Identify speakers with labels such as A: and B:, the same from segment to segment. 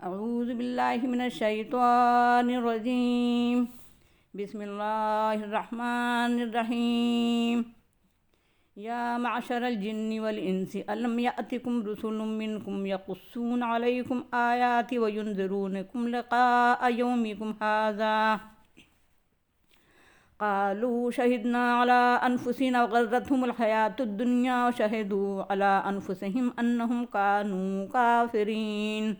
A: اعوذ باللہ من الشیطان الرجیم بسم اللہ الرحمن الرحیم یا معشر الجن والانس الم یأتکم رسل منکم یقصون علیکم آیاتی وینذرونکم لقاء یومکم ھذا قالوا شہدنا علی انفسنا وغرتهم الحیاۃ الدنیا وشہدوا علی انفسہم انہم کانوا کافرین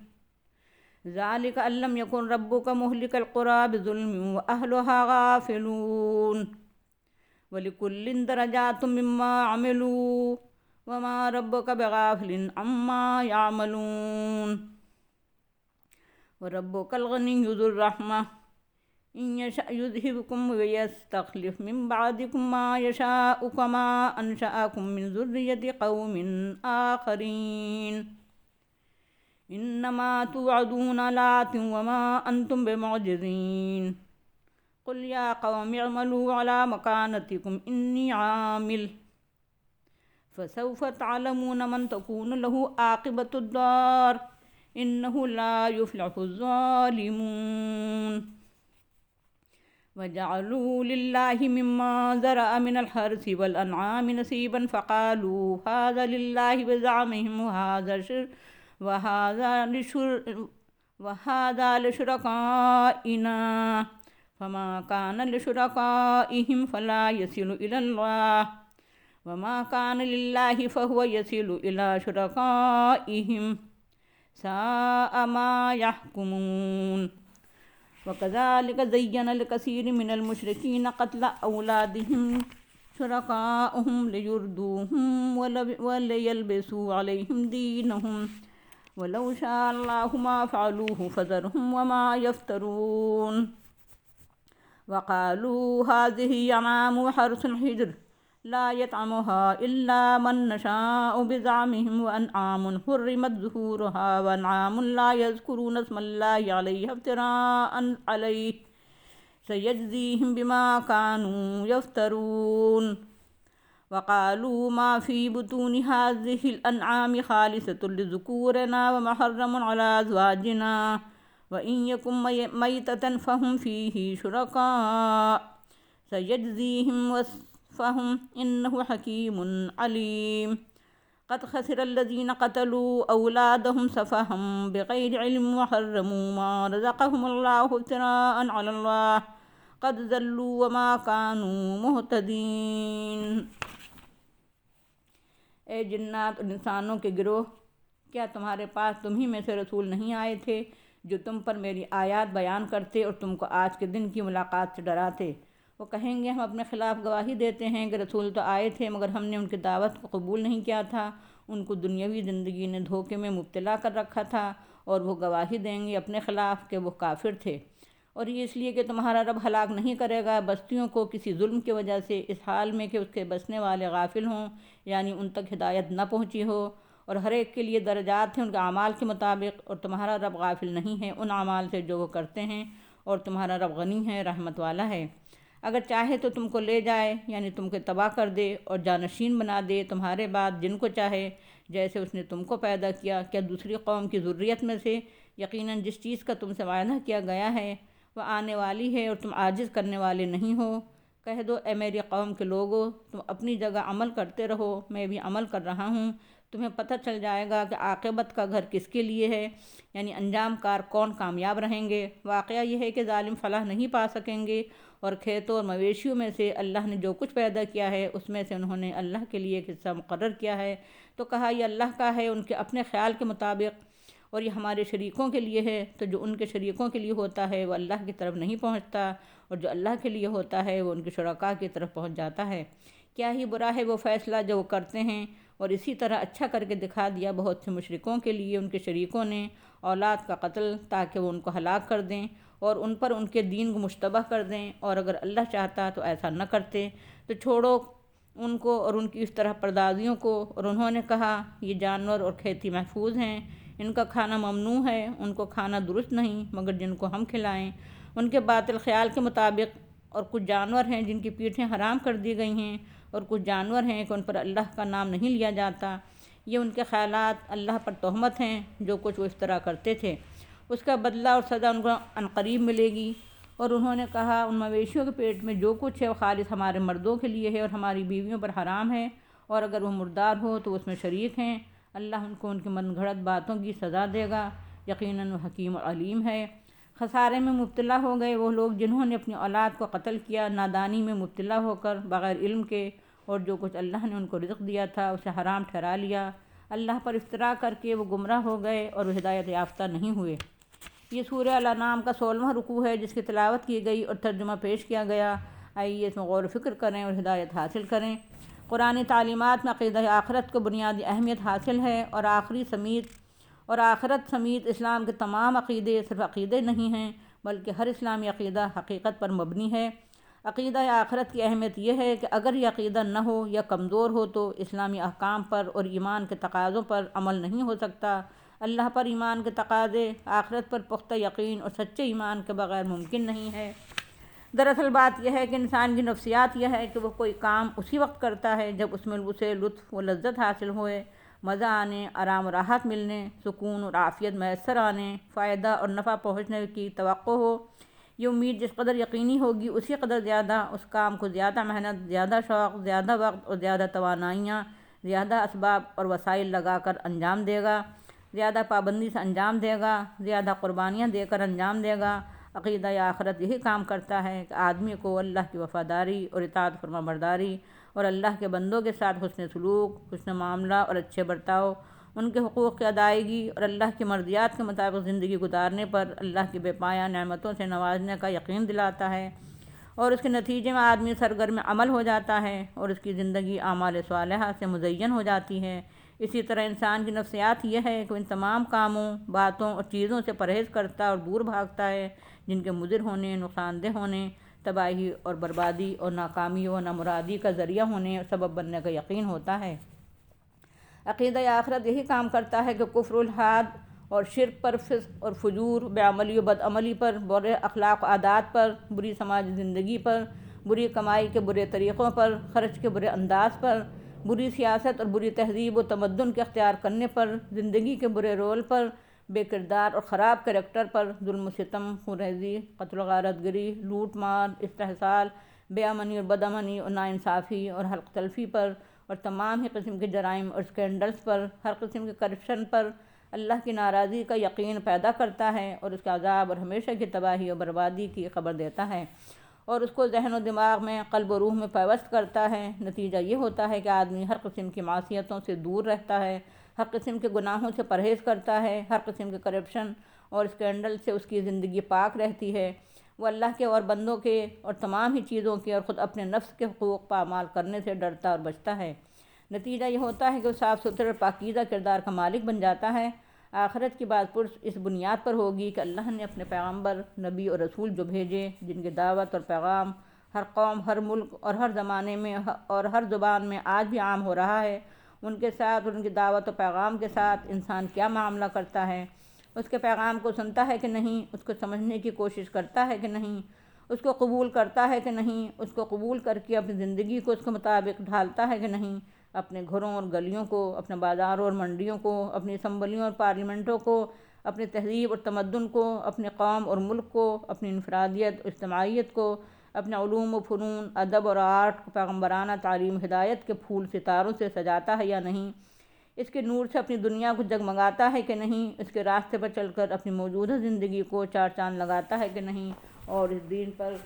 A: ذالک ان لم یکن ربک مہلک القری بظلم واہلها غافلون ولکل درجات مما عملوا وما ربک بغافل عما یعملون وربک الغنی ذو الرحمہ ان یشأ یذہبکم ویستخلف من بعدکم ما یشاء کما انشأکم من ذریۃ قوم آخرین انما توعدون لآت وما انتم بمعجزین قل یا قوم اعملوا على مکانتکم انی عامل فسوف تعلمون من تکون له عاقبۃ الدار انہ لا یفلح الظالمون وجعلوا للہ مما ذرأ من الحرث والانعام نصیبا فقالوا هذا للہ بزعمهم وهذا لشركائنا فما كان لشركائهم فلا يصل إلى الله وما كان لله فهو يصل إلى شركائهم ساء ما يحكمون وكذلك زين لكثير من المشركين قتل أولادهم شركاؤهم ليردوهم وليلبسوا عليهم دينهم ولو شاء الله ما فعلوه فذرهم وما يفترون وقالوا هذه أنعام وحرث حجر لا يطعمها إلا من نشاء بزعمهم وأنعام حرمت ظهورها وأنعام لا يذكرون اسم الله عليها افتراء عليه سيجزيهم بما كانوا يفترون وقالوا ما في بطون هذه الأنعام خالصة لذكورنا ومحرم على أزواجنا وإن يكن ميتة فهم فيه شركاء سيجزيهم وصفهم إنه حكيم عليم قد خسر الذين قتلوا أولادهم سفها بغير علم وحرموا ما رزقهم الله افتراء على الله قد ضلوا وما كانوا مهتدين۔ اے جنات اور انسانوں کے گروہ، کیا تمہارے پاس تم ہی میں سے رسول نہیں آئے تھے جو تم پر میری آیات بیان کرتے اور تم کو آج کے دن کی ملاقات سے ڈراتے؟ وہ کہیں گے ہم اپنے خلاف گواہی دیتے ہیں کہ رسول تو آئے تھے مگر ہم نے ان کی دعوت کو قبول نہیں کیا تھا۔ ان کو دنیاوی زندگی نے دھوکے میں مبتلا کر رکھا تھا اور وہ گواہی دیں گے اپنے خلاف کہ وہ کافر تھے، اور یہ اس لیے کہ تمہارا رب ہلاک نہیں کرے گا بستیوں کو کسی ظلم کی وجہ سے اس حال میں کہ اس کے بسنے والے غافل ہوں، یعنی ان تک ہدایت نہ پہنچی ہو، اور ہر ایک کے لیے درجات ہیں ان کے اعمال کے مطابق، اور تمہارا رب غافل نہیں ہے ان اعمال سے جو وہ کرتے ہیں، اور تمہارا رب غنی ہے، رحمت والا ہے۔ اگر چاہے تو تم کو لے جائے، یعنی تم کو تباہ کر دے اور جانشین بنا دے تمہارے بعد جن کو چاہے، جیسے اس نے تم کو پیدا کیا۔ کیا دوسری قوم کی ذریت میں سے یقیناً جس چیز کا تم سے وعدہ کیا گیا ہے وہ آنے والی ہے اور تم عاجز کرنے والے نہیں ہو؟ کہہ دو اے میری قوم کے لوگو، تم اپنی جگہ عمل کرتے رہو، میں بھی عمل کر رہا ہوں، تمہیں پتہ چل جائے گا کہ عاقبت کا گھر کس کے لیے ہے، یعنی انجام کار کون کامیاب رہیں گے۔ واقعہ یہ ہے کہ ظالم فلاح نہیں پا سکیں گے، اور کھیتوں اور مویشیوں میں سے اللہ نے جو کچھ پیدا کیا ہے اس میں سے انہوں نے اللہ کے لیے ایک حصہ مقرر کیا ہے، تو کہا یہ اللہ کا ہے ان کے اپنے خیال کے مطابق، اور یہ ہمارے شریکوں کے لیے ہے، تو جو ان کے شریکوں کے لیے ہوتا ہے وہ اللہ کی طرف نہیں پہنچتا، اور جو اللہ کے لیے ہوتا ہے وہ ان کے شرکاء کی طرف پہنچ جاتا ہے۔ کیا ہی برا ہے وہ فیصلہ جو وہ کرتے ہیں، اور اسی طرح اچھا کر کے دکھا دیا بہت سے مشرکوں کے لیے ان کے شریکوں نے اولاد کا قتل، تاکہ وہ ان کو ہلاک کر دیں اور ان پر ان کے دین کو مشتبہ کر دیں، اور اگر اللہ چاہتا تو ایسا نہ کرتے۔ تو چھوڑو ان کو اور ان کی اس طرح پردازیوں کو۔ اور انہوں نے کہا یہ جانور اور کھیتی محفوظ ہیں، ان کا کھانا ممنوع ہے، ان کو کھانا درست نہیں مگر جن کو ہم کھلائیں۔ ان کے باطل خیال کے مطابق، اور کچھ جانور ہیں جن کی پیٹھیں حرام کر دی گئی ہیں، اور کچھ جانور ہیں کہ ان پر اللہ کا نام نہیں لیا جاتا۔ یہ ان کے خیالات اللہ پر تہمت ہیں جو کچھ وہ افترا کرتے تھے۔ اس کا بدلہ اور سزا ان کو عنقریب ملے گی۔ اور انہوں نے کہا ان مویشیوں کے پیٹ میں جو کچھ ہے وہ خالص ہمارے مردوں کے لیے ہے اور ہماری بیویوں پر حرام ہے، اور اگر وہ مردار ہو تو اس میں شریک ہیں۔ اللہ ان کو ان کی من گھڑت باتوں کی سزا دے گا، یقیناً وہ حکیم اور علیم ہے۔ خسارے میں مبتلا ہو گئے وہ لوگ جنہوں نے اپنی اولاد کو قتل کیا نادانی میں مبتلا ہو کر بغیر علم کے، اور جو کچھ اللہ نے ان کو رزق دیا تھا اسے حرام ٹھہرا لیا۔ اللہ پر افترا کر کے وہ گمراہ ہو گئے اور وہ ہدایت یافتہ نہیں ہوئے۔ یہ سورہ الانعام کا 16واں رکوع ہے جس کی تلاوت کی گئی اور ترجمہ پیش کیا گیا۔ آئیے اس میں غور و فکر کریں اور ہدایت حاصل کریں۔ قرآنی تعلیمات میں عقیدہ آخرت کو بنیادی اہمیت حاصل ہے، اور آخرت سمیت اسلام کے تمام عقیدے صرف عقیدے نہیں ہیں بلکہ ہر اسلامی عقیدہ حقیقت پر مبنی ہے۔ عقیدہ آخرت کی اہمیت یہ ہے کہ اگر یہ عقیدہ نہ ہو یا کمزور ہو تو اسلامی احکام پر اور ایمان کے تقاضوں پر عمل نہیں ہو سکتا۔ اللہ پر ایمان کے تقاضے آخرت پر پختہ یقین اور سچے ایمان کے بغیر ممکن نہیں ہے۔ دراصل بات یہ ہے کہ انسان کی نفسیات یہ ہے کہ وہ کوئی کام اسی وقت کرتا ہے جب اس میں اسے لطف و لذت حاصل ہوئے، مزہ آنے، آرام و راحت ملنے، سکون اور عافیت میسر آنے، فائدہ اور نفع پہنچنے کی توقع ہو۔ یہ امید جس قدر یقینی ہوگی اسی قدر زیادہ اس کام کو زیادہ محنت، زیادہ شوق، زیادہ وقت اور زیادہ توانائیاں، زیادہ اسباب اور وسائل لگا کر انجام دے گا، زیادہ پابندی سے انجام دے گا، زیادہ قربانیاں دے کر انجام دے گا۔ عقیدہ آخرت یہی کام کرتا ہے کہ آدمی کو اللہ کی وفاداری اور اطاعت فرما برداری اور اللہ کے بندوں کے ساتھ حسن سلوک، حسن معاملہ اور اچھے برتاؤ، ان کے حقوق کی ادائیگی اور اللہ کی مرضیات کے مطابق زندگی گزارنے پر اللہ کی بے پایہ نعمتوں سے نوازنے کا یقین دلاتا ہے، اور اس کے نتیجے میں آدمی سرگرم عمل ہو جاتا ہے اور اس کی زندگی اعمال صالحہ سے مزین ہو جاتی ہے۔ اسی طرح انسان کی نفسیات یہ ہے کہ وہ ان تمام کاموں، باتوں اور چیزوں سے پرہیز کرتا اور دور بھاگتا ہے جن کے مضر ہونے، نقصان دہ ہونے، تباہی اور بربادی اور ناکامی و نامرادی کا ذریعہ ہونے اور سبب بننے کا یقین ہوتا ہے۔ عقیدہ آخرت یہی کام کرتا ہے کہ کفر الحاد اور شرک پر، فسق اور فجور، بے عملی و بد عملی پر، برے اخلاق و عادات پر، بری سماجی زندگی پر، بری کمائی کے برے طریقوں پر، خرچ کے برے انداز پر، بری سیاست اور بری تہذیب و تمدن کے اختیار کرنے پر، زندگی کے برے رول پر، بے کردار اور خراب کریکٹر پر، ظلم و ستم، خونریزی، قتل و غارت گری، لوٹ مار، استحصال، بے امنی اور بد امنی اور ناانصافی اور حلق تلفی پر، اور تمام ہی قسم کے جرائم اور اسکینڈلز پر، ہر قسم کے کرپشن پر اللہ کی ناراضی کا یقین پیدا کرتا ہے اور اس کا عذاب اور ہمیشہ کی تباہی اور بربادی کی خبر دیتا ہے، اور اس کو ذہن و دماغ میں، قلب و روح میں پیوست کرتا ہے۔ نتیجہ یہ ہوتا ہے کہ آدمی ہر قسم کی معصیتوں سے دور رہتا ہے، ہر قسم کے گناہوں سے پرہیز کرتا ہے، ہر قسم کے کرپشن اور اسکینڈل سے اس کی زندگی پاک رہتی ہے۔ وہ اللہ کے اور بندوں کے اور تمام ہی چیزوں کے اور خود اپنے نفس کے حقوق پامال کرنے سے ڈرتا اور بچتا ہے۔ نتیجہ یہ ہوتا ہے کہ وہ صاف ستھرے اور پاکیزہ کردار کا مالک بن جاتا ہے۔ آخرت کی بات پرس اس بنیاد پر ہوگی کہ اللہ نے اپنے پیغمبر، نبی اور رسول جو بھیجے، جن کی دعوت اور پیغام ہر قوم، ہر ملک اور ہر زمانے میں اور ہر زبان میں آج بھی عام ہو رہا ہے، ان کے ساتھ اور ان کی دعوت و پیغام کے ساتھ انسان کیا معاملہ کرتا ہے، اس کے پیغام کو سنتا ہے کہ نہیں، اس کو سمجھنے کی کوشش کرتا ہے کہ نہیں، اس کو قبول کرتا ہے کہ نہیں، اس کو قبول کر کے اپنی زندگی کو اس کے مطابق ڈھالتا ہے کہ نہیں، اپنے گھروں اور گلیوں کو، اپنے بازاروں اور منڈیوں کو، اپنی اسمبلیوں اور پارلیمنٹوں کو، اپنی تہذیب اور تمدن کو، اپنے قوم اور ملک کو، اپنی انفرادیت اور اجتماعیت کو، اپنے علوم و فنون، ادب اور آرٹ کو پیغمبرانہ تعلیم ہدایت کے پھول ستاروں سے سجاتا ہے یا نہیں، اس کے نور سے اپنی دنیا کو جگمگاتا ہے کہ نہیں، اس کے راستے پر چل کر اپنی موجودہ زندگی کو چار چاند لگاتا ہے کہ نہیں، اور اس دین پر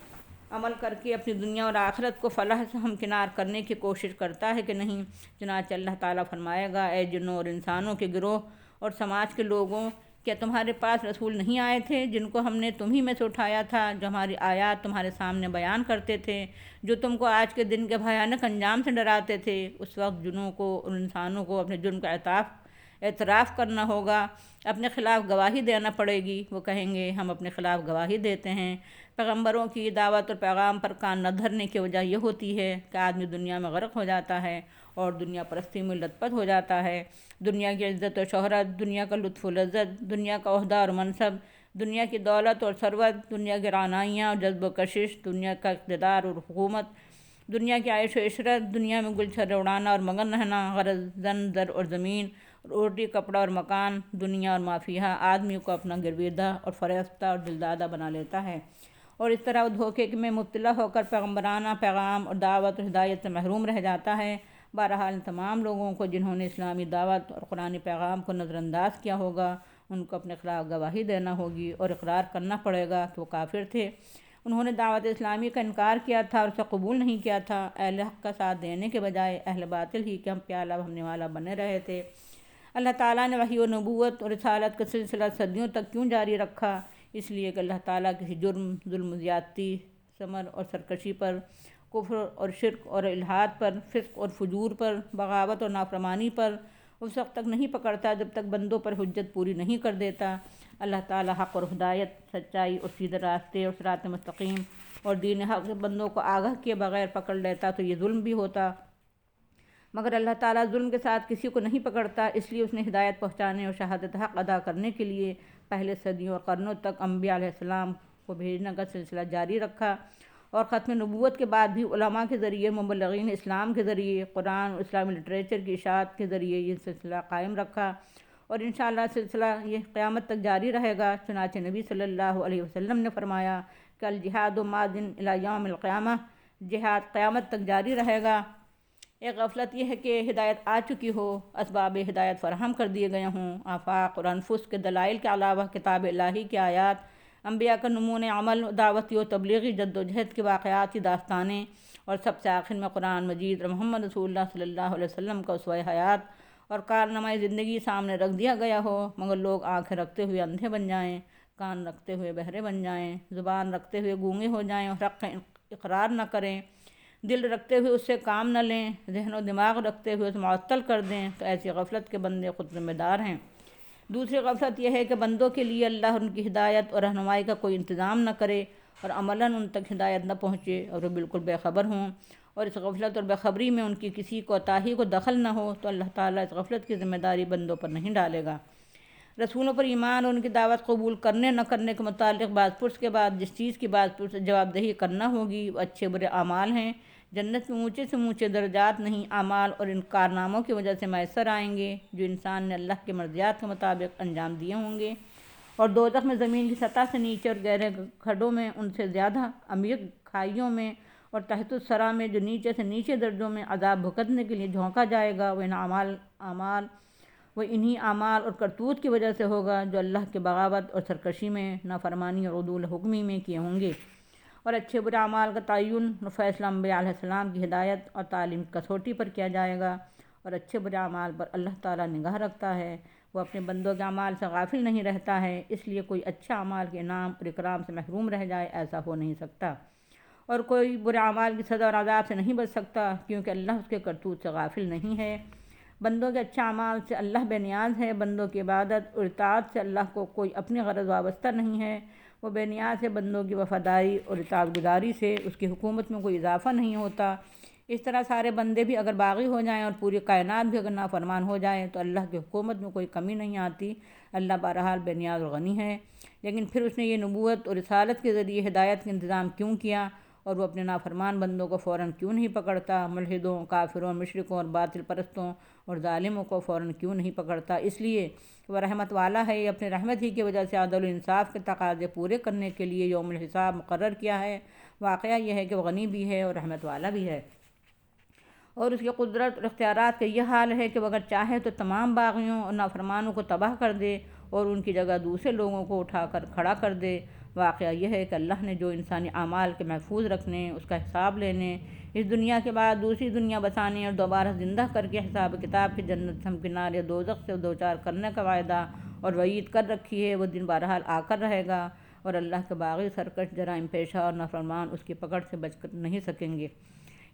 A: عمل کر کے اپنی دنیا اور آخرت کو فلاح سے ہمکنار کرنے کی کوشش کرتا ہے کہ نہیں۔ چنانچہ اللہ تعالیٰ فرمائے گا، اے جنوں اور انسانوں کے گروہ اور سماج کے لوگوں، کیا تمہارے پاس رسول نہیں آئے تھے جن کو ہم نے تمہیں میں سے اٹھایا تھا، جو ہماری آیات تمہارے سامنے بیان کرتے تھے، جو تم کو آج کے دن کے بھیانک انجام سے ڈراتے تھے؟ اس وقت جنوں کو اور انسانوں کو اپنے جرم کا اعتراف کرنا ہوگا، اپنے خلاف گواہی دینا پڑے گی۔ وہ کہیں گے ہم اپنے خلاف گواہی دیتے ہیں۔ پیغمبروں کی دعوت اور پیغام پر کان نہ دھرنے کی وجہ یہ ہوتی ہے کہ آدمی دنیا میں غرق ہو جاتا ہے اور دنیا پرستی میں لت پت ہو جاتا ہے۔ دنیا کی عزت و شہرت، دنیا کا لطف و لذت، دنیا کا عہدہ اور منصب، دنیا کی دولت اور ثروت، دنیا کی رعنائیاں اور جذب و کشش، دنیا کا اقتدار اور حکومت، دنیا کی عیش و عشرت، دنیا میں گل چھرے اڑانا اور مگن رہنا، غرض زن، زر اور زمین روٹی کپڑا اور مکان، دنیا اور مافیہ آدمی کو اپنا گرویدہ اور فریفتہ اور دلدادہ بنا لیتا ہے، اور اس طرح وہ دھوکے میں مبتلا ہو کر پیغمبرانہ پیغام اور دعوت اور ہدایت سے محروم رہ جاتا ہے۔ بہرحال تمام لوگوں کو جنہوں نے اسلامی دعوت اور قرآنی پیغام کو نظر انداز کیا ہوگا، ان کو اپنے خلاف گواہی دینا ہوگی اور اقرار کرنا پڑے گا کہ وہ کافر تھے، انہوں نے دعوت اسلامی کا انکار کیا تھا اور اسے قبول نہیں کیا تھا، اہل حق کا ساتھ دینے کے بجائے اہل باطل ہی کے ہم پیالہ بھرنے والا بنے رہے تھے۔ اللہ تعالیٰ نے وحی و نبوت اور رسالت کا سلسلہ صدیوں تک کیوں جاری رکھا؟ اس لیے کہ اللہ تعالیٰ کسی جرم، ظلم و زیادتی، ثمر اور سرکشی پر، کفر اور شرک اور الحاد پر، فسق اور فجور پر، بغاوت اور نافرمانی پر اس وقت تک نہیں پکڑتا جب تک بندوں پر حجت پوری نہیں کر دیتا۔ اللہ تعالیٰ حق اور ہدایت، سچائی اور سیدھے راستے اور صراط مستقیم اور دین حق سے بندوں کو آگاہ کیے بغیر پکڑ لیتا تو یہ ظلم بھی ہوتا، مگر اللہ تعالیٰ ظلم کے ساتھ کسی کو نہیں پکڑتا، اس لیے اس نے ہدایت پہنچانے اور شہادت حق ادا کرنے کے لیے پہلے صدیوں اور قرنوں تک انبیاء علیہ السلام کو بھیجنے کا سلسلہ جاری رکھا، اور ختم نبوت کے بعد بھی علماء کے ذریعے، مبلغین اسلام کے ذریعے، قرآن اور اسلامی لٹریچر کی اشاعت کے ذریعے یہ سلسلہ قائم رکھا، اور انشاءاللہ سلسلہ یہ قیامت تک جاری رہے گا۔ چنانچہ نبی صلی اللہ علیہ وسلم نے فرمایا کہ الجہاد ماضٍ الی یوم القیامہ، جہاد قیامت تک جاری رہے گا۔ ایک غفلت یہ ہے کہ ہدایت آ چکی ہو، اسباب ہدایت فراہم کر دیے گئے ہوں، آفاق اور انفس کے دلائل کے علاوہ کتاب الہی کی آیات، انبیاء کا نمونِ عمل، دعوتی و تبلیغی جد و جہد کے واقعاتی داستانیں، اور سب سے آخر میں قرآن مجید اور محمد رسول اللہ صلی اللہ علیہ وسلم کا اسوہ حیات اور کارنامۂ زندگی سامنے رکھ دیا گیا ہو، مگر لوگ آنکھیں رکھتے ہوئے اندھے بن جائیں، کان رکھتے ہوئے بہرے بن جائیں، زبان رکھتے ہوئے گونگے ہو جائیں اور حق اقرار نہ کریں، دل رکھتے ہوئے اس سے کام نہ لیں، ذہن و دماغ رکھتے ہوئے اسے معطل کر دیں، تو ایسی غفلت کے بندے خود ذمہ دار ہیں۔ دوسری غفلت یہ ہے کہ بندوں کے لیے اللہ ان کی ہدایت اور رہنمائی کا کوئی انتظام نہ کرے اور عملاً ان تک ہدایت نہ پہنچے اور وہ بالکل بے خبر ہوں، اور اس غفلت اور بے خبری میں ان کی کسی کوتاہی کو دخل نہ ہو، تو اللہ تعالیٰ اس غفلت کی ذمہ داری بندوں پر نہیں ڈالے گا۔ رسولوں پر ایمان اور ان کی دعوت قبول کرنے نہ کرنے کے متعلق باز پرس کے بعد جس چیز کی باز پرس جواب دہی کرنا ہوگی وہ اچھے برے اعمال ہیں۔ جنت میں اونچے سے اونچے درجات نہیں، اعمال اور ان کارناموں کی وجہ سے میسر آئیں گے جو انسان نے اللہ کے مرضیات کے مطابق انجام دیے ہوں گے، اور دوزخ میں زمین کی سطح سے نیچے اور گہرے کھڈوں میں ان سے زیادہ عمیق کھائیوں میں اور تحت الثری میں جو نیچے سے نیچے درجوں میں عذاب بھگتنے کے لیے جھونکا جائے گا، وہ انہی اعمال اور کرتوت کی وجہ سے ہوگا جو اللہ کے بغاوت اور سرکشی میں، نافرمانی اور عدول حکمی میں کیے ہوں گے۔ اور اچھے برے اعمال کا تعین اور فیصلہ انبیاء علیہ السلام کی ہدایت اور تعلیم کسوٹی پر کیا جائے گا، اور اچھے برے اعمال پر اللہ تعالیٰ نگاہ رکھتا ہے، وہ اپنے بندوں کے اعمال سے غافل نہیں رہتا ہے، اس لیے کوئی اچھا اعمال کے انعام اور اکرام سے محروم رہ جائے ایسا ہو نہیں سکتا، اور کوئی برے اعمال کی سزا اور عذاب سے نہیں بچ سکتا، کیونکہ اللہ اس کے کرتوت سے غافل نہیں ہے۔ بندوں کے اچھے اعمال سے اللہ بے نیاز ہے، بندوں کی عبادت اور اطاعت سے اللہ کو کوئی اپنی غرض وابستہ نہیں ہے، وہ بے نیاز ہے، بندوں کی وفاداری اور اطاعت گزاری سے اس کی حکومت میں کوئی اضافہ نہیں ہوتا۔ اس طرح سارے بندے بھی اگر باغی ہو جائیں اور پوری کائنات بھی اگر نافرمان ہو جائے تو اللہ کی حکومت میں کوئی کمی نہیں آتی، اللہ بہرحال بے نیاز اور غنی ہے۔ لیکن پھر اس نے یہ نبوت اور رسالت کے ذریعے ہدایت کا انتظام کیوں کیا، اور وہ اپنے نافرمان بندوں کو فوراً کیوں نہیں پکڑتا، ملحدوں، کافروں، مشرکوں اور باطل پرستوں اور ظالموں کو فوراً کیوں نہیں پکڑتا؟ اس لیے وہ رحمت والا ہے، اپنے رحمت ہی کی وجہ سے عدل و انصاف کے تقاضے پورے کرنے کے لیے یوم الحساب مقرر کیا ہے۔ واقعہ یہ ہے کہ وہ غنی بھی ہے اور رحمت والا بھی ہے، اور اس کی قدرت اور اختیارات کا یہ حال ہے کہ وہ اگر چاہے تو تمام باغیوں اور نافرمانوں کو تباہ کر دے اور ان کی جگہ دوسرے لوگوں کو اٹھا کر کھڑا کر دے۔ واقعہ یہ ہے کہ اللہ نے جو انسانی اعمال کے محفوظ رکھنے، اس کا حساب لینے، اس دنیا کے بعد دوسری دنیا بسانے اور دوبارہ زندہ کر کے حساب کتاب کی جنت ہمکنار یا دوزخ سے دوچار کرنے کا وعدہ اور وعید کر رکھی ہے، وہ دن بہرحال آ کر رہے گا، اور اللہ کے باغی، سرکش، جرائم پیشہ اور نافرمان اس کی پکڑ سے بچ کر نہیں سکیں گے۔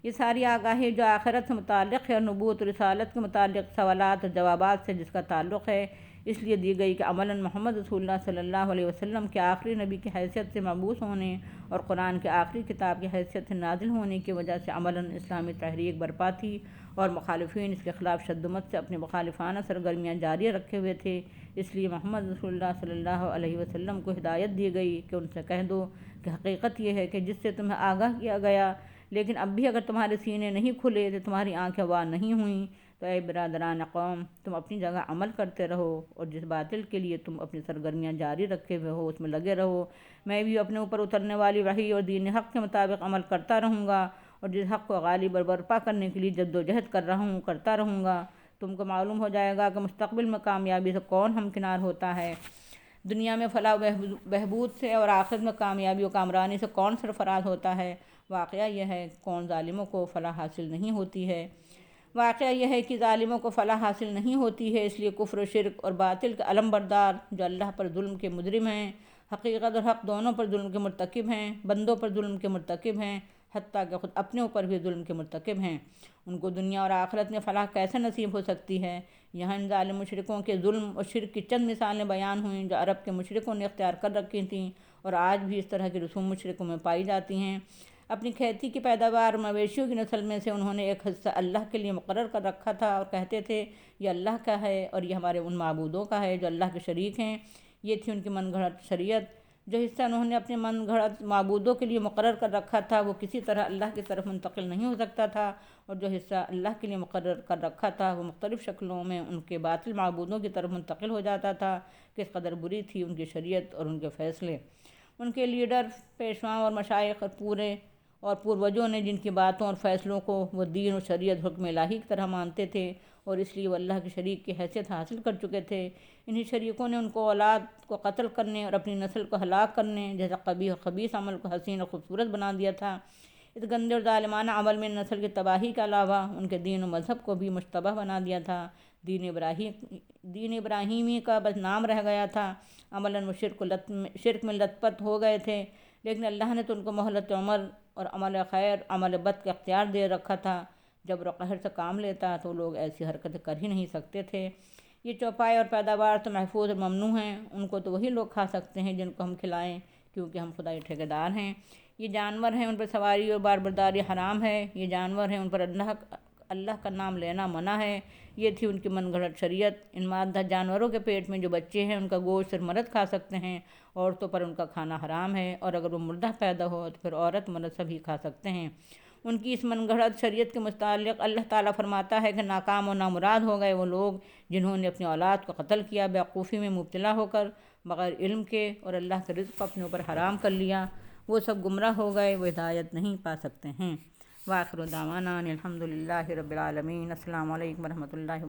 A: یہ ساری آگاہی جو آخرت سے متعلق ہے اور نبوت و رسالت کے متعلق سوالات اور جوابات سے جس کا تعلق ہے، اس لیے دی گئی کہ عملاً محمد رسول اللہ صلی اللہ علیہ وسلم کے آخری نبی کی حیثیت سے مبعوث ہونے اور قرآن کے آخری کتاب کی حیثیت سے نازل ہونے کی وجہ سے عملاً اسلامی تحریک برپا تھی، اور مخالفین اس کے خلاف شدت سے اپنی مخالفانہ سرگرمیاں جاری رکھے ہوئے تھے۔ اس لیے محمد رسول اللہ صلی اللہ علیہ وسلم کو ہدایت دی گئی کہ ان سے کہہ دو کہ حقیقت یہ ہے کہ جس سے تمہیں آگاہ کیا گیا، لیکن اب بھی اگر تمہارے سینے نہیں کھلے تو تمہاری آنکھیں وا نہیں ہوئیں، تو اے برادران قوم، تم اپنی جگہ عمل کرتے رہو اور جس باطل کے لیے تم اپنی سرگرمیاں جاری رکھے ہوئے ہو اس میں لگے رہو۔ میں بھی اپنے اوپر اترنے والی وحی اور دین حق کے مطابق عمل کرتا رہوں گا اور جس حق کو غالب اور برپا کرنے کے لیے جد و جہد کرتا رہوں گا۔ تم کو معلوم ہو جائے گا کہ مستقبل میں کامیابی سے کون ہمکنار ہوتا ہے، دنیا میں فلاح و بہبود سے اور آخرت میں کامیابی و کامرانی سے کون سرفراز ہوتا ہے۔ واقعہ یہ ہے کون ظالموں کو فلاح حاصل نہیں ہوتی ہے۔ واقعہ یہ ہے کہ ظالموں کو فلاح حاصل نہیں ہوتی ہے، اس لیے کفر و شرک اور باطل کے علم بردار جو اللہ پر ظلم کے مجرم ہیں، حقیقت اور حق دونوں پر ظلم کے مرتکب ہیں، بندوں پر ظلم کے مرتکب ہیں، حتیٰ کہ خود اپنے اوپر بھی ظلم کے مرتکب ہیں، ان کو دنیا اور آخرت میں فلاح کیسے نصیب ہو سکتی ہے۔ یہاں ان ظالم مشرکوں کے ظلم اور شرک کی چند مثالیں بیان ہوئیں جو عرب کے مشرکوں نے اختیار کر رکھی تھیں اور آج بھی اس طرح کی رسوم مشرکوں میں پائی جاتی ہیں۔ اپنی کھیتی کی پیداوار مویشیوں کی نسل میں سے انہوں نے ایک حصہ اللہ کے لیے مقرر کر رکھا تھا اور کہتے تھے یہ اللہ کا ہے اور یہ ہمارے ان معبودوں کا ہے جو اللہ کے شریک ہیں۔ یہ تھی ان کی من گھڑت شریعت۔ جو حصہ انہوں نے اپنے من گھڑت معبودوں کے لیے مقرر کر رکھا تھا وہ کسی طرح اللہ کی طرف منتقل نہیں ہو سکتا تھا، اور جو حصہ اللہ کے لیے مقرر کر رکھا تھا وہ مختلف شکلوں میں ان کے باطل معبودوں کی طرف منتقل ہو جاتا تھا۔ کس قدر بری تھی ان کی شریعت اور ان کے فیصلے۔ ان کے لیڈر، پیشواؤں اور مشائخ اور پوروجوں نے جن کی باتوں اور فیصلوں کو وہ دین و شریعت حکم الہی کی طرح مانتے تھے اور اس لیے وہ اللہ کے شریک کی حیثیت حاصل کر چکے تھے، انہی شریکوں نے ان کو اولاد کو قتل کرنے اور اپنی نسل کو ہلاک کرنے جیسا قبیح و خبیث عمل کو حسین اور خوبصورت بنا دیا تھا۔ اس گندے اور ظالمانہ عمل میں نسل کی تباہی کے علاوہ ان کے دین و مذہب کو بھی مشتبہ بنا دیا تھا۔ دین ابراہیمی کا بس نام رہ گیا تھا، عملاً وہ شرک میں لت پت ہو گئے تھے، لیکن اللہ نے تو ان کو مہلت عمر اور عمل خیر عمل بد کا اختیار دے رکھا تھا۔ جب وہ قہر سے کام لیتا تو لوگ ایسی حرکتیں کر ہی نہیں سکتے تھے۔ یہ چوپائے اور پیداوار تو محفوظ اور ممنوع ہیں، ان کو تو وہی لوگ کھا سکتے ہیں جن کو ہم کھلائیں، کیونکہ ہم خدائی ٹھیکیدار ہیں۔ یہ جانور ہیں، ان پر سواری اور باربرداری حرام ہے۔ یہ جانور ہیں، ان پر اللہ کا نام لینا منع ہے۔ یہ تھی ان کی من گھڑت شریعت۔ ان مادہ جانوروں کے پیٹ میں جو بچے ہیں ان کا گوشت صرف مرد کھا سکتے ہیں، عورتوں پر ان کا کھانا حرام ہے، اور اگر وہ مردہ پیدا ہو تو پھر عورت مرد سبھی کھا سکتے ہیں۔ ان کی اس من گھڑت شریعت کے متعلق اللہ تعالیٰ فرماتا ہے کہ ناکام و نامراد ہو گئے وہ لوگ جنہوں نے اپنی اولاد کو قتل کیا بیوقوفی میں مبتلا ہو کر، بغیر علم کے، اور اللہ کے رزق کو اپنے اوپر حرام کر لیا۔ وہ سب گمراہ ہو گئے، وہ ہدایت نہیں پا سکتے ہیں۔ وآخر دعوانا الحمد للہ رب العالمین۔ السلام علیکم ورحمۃ اللہ۔